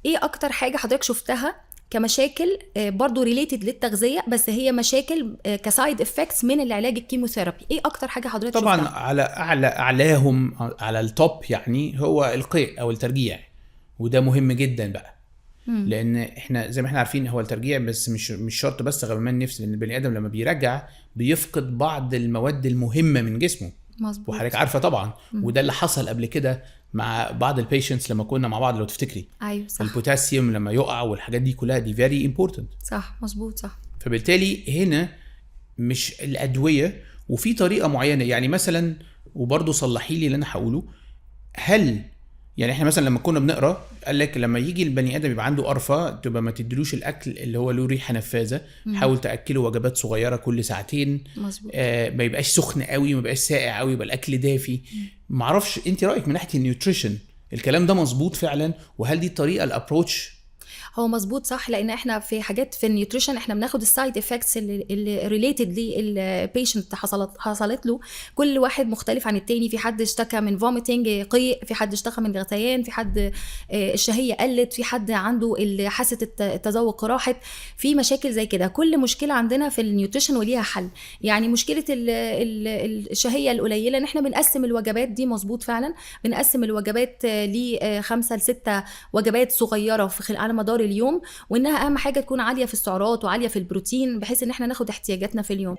ايه اكتر حاجه حضرتك شفتها كمشاكل برضو ريليتد للتغذيه، بس هي مشاكل كسايد افكتس من العلاج الكيموثيرابي؟ ايه اكتر حاجه حضرتك طبعا شفتها؟ على اعلاهم على التوب يعني هو القيء او الترجيع، وده مهم جدا بقى. لان احنا زي ما احنا عارفين هو الترجيع بس مش شرط بس غلمان نفس، لان البني ادم لما بيرجع بيفقد بعض المواد المهمه من جسمه، وحضرتك مظبوط. عارفه طبعا. وده اللي حصل قبل كده مع بعض البيشنتس لما كنا مع بعض لو تفتكري. ايوه صح. البوتاسيوم لما يقع والحاجات دي كلها دي فيري امبورتنت. صح مظبوط صح. فبالتالي هنا مش الادويه، وفي طريقه معينه يعني مثلا. وبرضه صلحي لي اللي انا هقوله. هل يعني احنا مثلا لما كنا بنقرا قال لك لما يجي البني ادم يبقى عنده قرفه تبقى ما تديلوش الاكل اللي هو له ريحه نفاذه، حاول تاكله وجبات صغيره كل ساعتين. مظبوط. ما يبقاش سخن قوي، ما يبقاش ساقع قوي، يبقى الاكل دافي. معرفش انت رايك من ناحيه النيوتريشن الكلام ده مظبوط فعلا؟ وهل دي الطريقه الابروتش؟ هو مظبوط صح، لان احنا في حاجات في النيوتريشن احنا بناخد السايد افكتس اللي ريليتد للبيشنت حصلت له. كل واحد مختلف عن التاني، في حد اشتكى من فوميتنج قيء، في حد اشتكى من غثيان، في حد الشهيه قلت، في حد عنده حاسه التذوق راحت، في مشاكل زي كده. كل مشكله عندنا في النيوتريشن وليها حل. يعني مشكله الشهيه القليله ان احنا بنقسم الوجبات دي، مظبوط فعلا، بنقسم الوجبات ل5 ل6 وجبات صغيره على مدار اليوم، وانها اهم حاجه تكون عاليه في السعرات وعاليه في البروتين، بحيث ان احنا ناخد احتياجاتنا في اليوم.